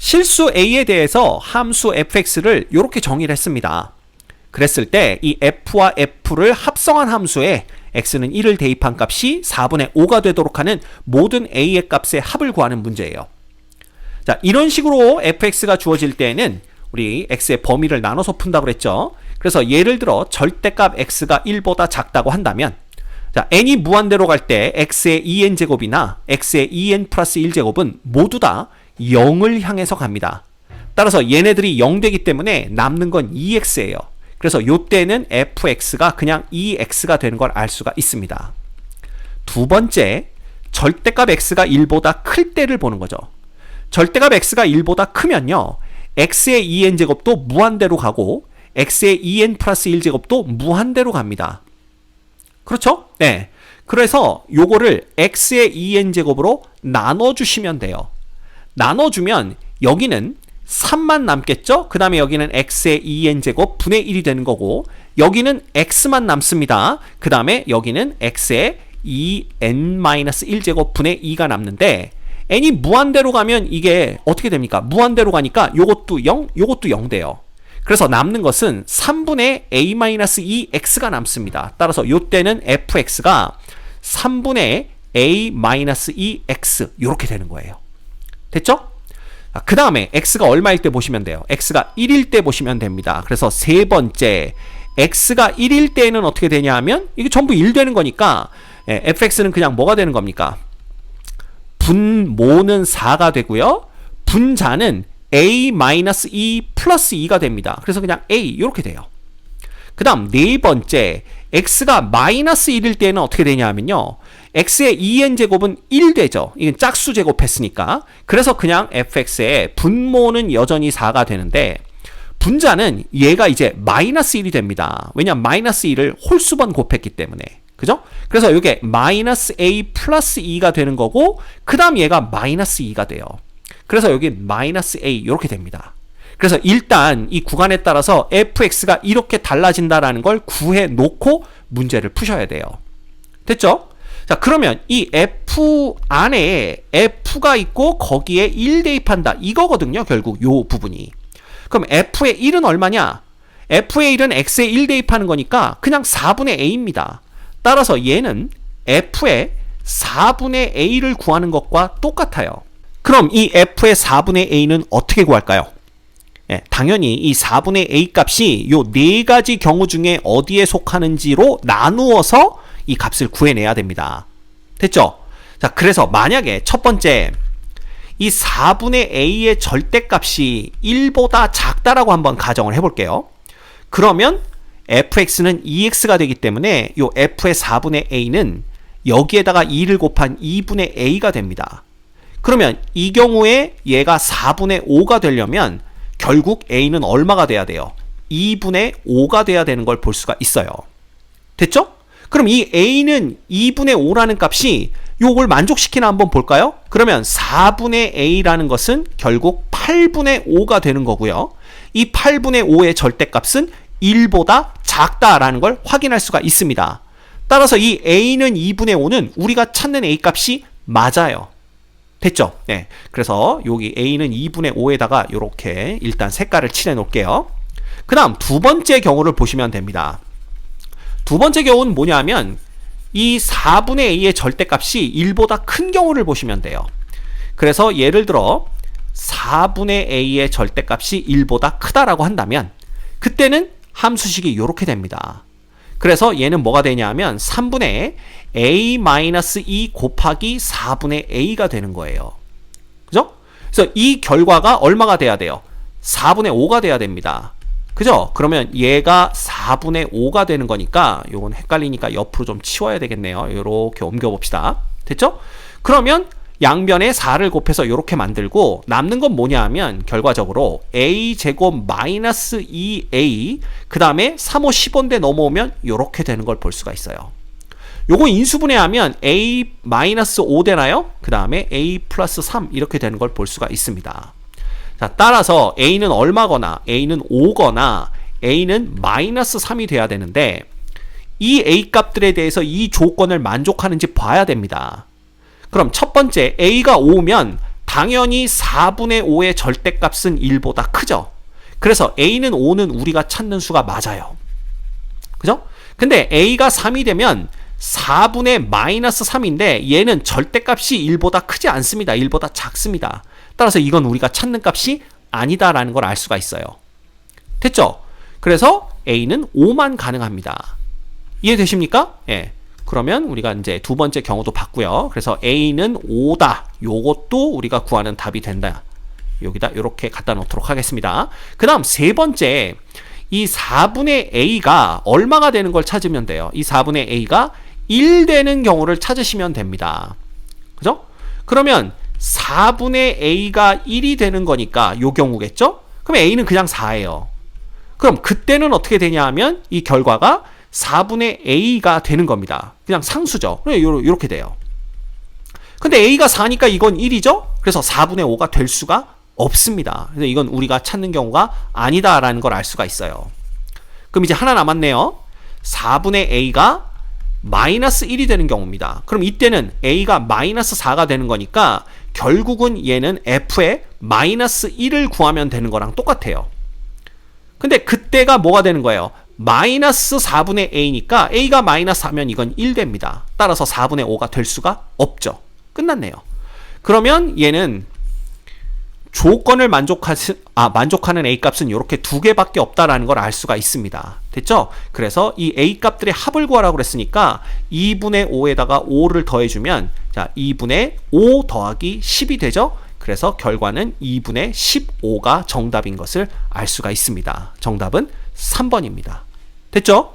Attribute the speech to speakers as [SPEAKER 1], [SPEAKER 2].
[SPEAKER 1] 실수 a에 대해서 함수 fx를 이렇게 정의를 했습니다. 그랬을 때 이 f와 f를 합성한 함수에 x는 1을 대입한 값이 4분의 5가 되도록 하는 모든 a의 값의 합을 구하는 문제예요. 자, 이런 식으로 fx가 주어질 때에는 우리 x의 범위를 나눠서 푼다고 그랬죠. 그래서 예를 들어 절대값 x가 1보다 작다고 한다면, 자, n이 무한대로 갈 때 x의 2n제곱이나 x의 2n 플러스 1제곱은 모두 다 0을 향해서 갑니다. 따라서 얘네들이 0 되기 때문에 남는 건 2x예요. 그래서 이때는 fx가 그냥 2x가 되는 걸 알 수가 있습니다. 두 번째, 절대값 x가 1보다 클 때를 보는 거죠. 절대값 x가 1보다 크면요, x의 2n제곱도 무한대로 가고 x의 2n 플러스 1제곱도 무한대로 갑니다. 그렇죠? 네. 그래서 요거를 x의 2n제곱으로 나눠주시면 돼요. 나눠주면 여기는 3만 남겠죠? 그 다음에 여기는 x의 2n제곱 분의 1이 되는 거고, 여기는 x만 남습니다. 그 다음에 여기는 x의 2n-1제곱 분의 2가 남는데, n이 무한대로 가면 이게 어떻게 됩니까? 무한대로 가니까 요것도 0, 요것도 0 돼요. 그래서 남는 것은 3분의 a-2x가 남습니다. 따라서 요때는 fx가 3분의 a-2x 이렇게 되는 거예요. 됐죠? 그 다음에 x가 얼마일 때 보시면 돼요? x가 1일 때 보시면 됩니다. 그래서 세 번째, x가 1일 때는 어떻게 되냐 하면 이게 전부 1 되는 거니까 fx는 그냥 뭐가 되는 겁니까? 분모는 4가 되고요, 분자는 a-2 플러스 2가 됩니다. 그래서 그냥 a 이렇게 돼요. 그 다음 네 번째, x가 마이너스 1일 때는 어떻게 되냐 하면요, x의 2n제곱은 1 되죠. 이건 짝수 제곱했으니까. 그래서 그냥 fx의 분모는 여전히 4가 되는데, 분자는 얘가 이제 마이너스 1이 됩니다. 왜냐면 마이너스 1을 홀수번 곱했기 때문에. 그죠? 그래서 이게 마이너스 a 플러스 2가 되는 거고, 그 다음 얘가 마이너스 2가 돼요. 그래서 여기 마이너스 a 이렇게 됩니다. 그래서 일단 이 구간에 따라서 fx가 이렇게 달라진다라는 걸 구해 놓고 문제를 푸셔야 돼요. 됐죠? 자, 그러면 이 f 안에 f가 있고 거기에 1 대입한다, 이거거든요, 결국 요 부분이. 그럼 f의 1은 얼마냐? f의 1은 x에 1 대입하는 거니까 그냥 4분의 a입니다. 따라서 얘는 f의 4분의 a를 구하는 것과 똑같아요. 그럼 이 f의 4분의 a는 어떻게 구할까요? 당연히 이 4분의 a 값이 요 네 가지 경우 중에 어디에 속하는지로 나누어서 이 값을 구해내야 됩니다. 됐죠? 자, 그래서 만약에 첫 번째, 이 4분의 a의 절대값이 1보다 작다라고 한번 가정을 해볼게요. 그러면 fx는 2x가 되기 때문에 요 f의 4분의 a는 여기에다가 2를 곱한 2분의 a가 됩니다. 그러면 이 경우에 얘가 4분의 5가 되려면 결국 a는 얼마가 돼야 돼요? 2분의 5가 돼야 되는 걸 볼 수가 있어요. 됐죠? 그럼 이 a는 2분의 5라는 값이 요걸 만족시키나 한번 볼까요? 그러면 4분의 a라는 것은 결국 8분의 5가 되는 거고요. 이 8분의 5의 절대값은 1보다 작다라는 걸 확인할 수가 있습니다. 따라서 이 a는 2분의 5는 우리가 찾는 a 값이 맞아요. 됐죠? 네. 그래서 여기 a는 2분의 5에다가 이렇게 일단 색깔을 칠해 놓을게요. 그 다음 두 번째 경우를 보시면 됩니다. 두 번째 경우는 뭐냐면 이 4분의 a의 절대값이 1보다 큰 경우를 보시면 돼요. 그래서 예를 들어 4분의 a의 절대값이 1보다 크다라고 한다면 그때는 함수식이 이렇게 됩니다. 그래서 얘는 뭐가 되냐면 3분의 a-2 곱하기 4분의 a가 되는 거예요. 그죠? 그래서 이 결과가 얼마가 돼야 돼요? 4분의 5가 돼야 됩니다. 그죠? 그러면 얘가 4분의 5가 되는 거니까 요건 헷갈리니까 옆으로 좀 치워야 되겠네요. 요렇게 옮겨 봅시다. 됐죠? 그러면 양변에 4를 곱해서 요렇게 만들고 남는 건 뭐냐 하면 결과적으로 a제곱 마이너스 2a 그 다음에 3, 5, 10원대 넘어오면 요렇게 되는 걸 볼 수가 있어요. 요거 인수분해하면 a 마이너스 5 되나요? 그 다음에 a 플러스 3 이렇게 되는 걸 볼 수가 있습니다. 자, 따라서 a는 얼마거나 a는 5거나 a는 마이너스 3이 돼야 되는데 이 a 값들에 대해서 이 조건을 만족하는지 봐야 됩니다. 그럼 첫 번째 a가 5면 당연히 4분의 5의 절대값은 1보다 크죠. 그래서 A는 5는 우리가 찾는 수가 맞아요. 그죠? 근데 A가 3이 되면 4분의 마이너스 3인데 얘는 절대값이 1보다 크지 않습니다. 1보다 작습니다. 따라서 이건 우리가 찾는 값이 아니다라는 걸 알 수가 있어요. 됐죠? 그래서 A는 5만 가능합니다. 이해되십니까? 예. 그러면 우리가 이제 두 번째 경우도 봤고요. 그래서 A는 5다. 요것도 우리가 구하는 답이 된다. 여기다 이렇게 갖다 놓도록 하겠습니다. 그 다음 세 번째, 이 4분의 A가 얼마가 되는 걸 찾으면 돼요. 이 4분의 A가 1 되는 경우를 찾으시면 됩니다. 그죠? 그러면 4분의 A가 1이 되는 거니까 요 경우겠죠? 그럼 A는 그냥 4예요. 그럼 그때는 어떻게 되냐 하면 이 결과가 4분의 A가 되는 겁니다. 그냥 상수죠. 이렇게 돼요. 근데 A가 4니까 이건 1이죠? 그래서 4분의 5가 될 수가 없습니다. 그래서 이건 우리가 찾는 경우가 아니다라는 걸 알 수가 있어요. 그럼 이제 하나 남았네요. 4분의 A가 마이너스 1이 되는 경우입니다. 그럼 이때는 A가 마이너스 4가 되는 거니까 결국은 얘는 F의 마이너스 1을 구하면 되는 거랑 똑같아요. 근데 그때가 뭐가 되는 거예요? 마이너스 4분의 A니까 A가 마이너스 4면 이건 1 됩니다. 따라서 4분의 5가 될 수가 없죠. 끝났네요. 그러면 얘는 조건을 만족하는 A값은 이렇게 두 개밖에 없다라는 걸 알 수가 있습니다. 됐죠? 그래서 이 A값들의 합을 구하라고 그랬으니까 2분의 5에다가 5를 더해주면 자 2분의 5 더하기 10이 되죠? 그래서 결과는 2분의 15가 정답인 것을 알 수가 있습니다. 정답은 3번입니다. 됐죠?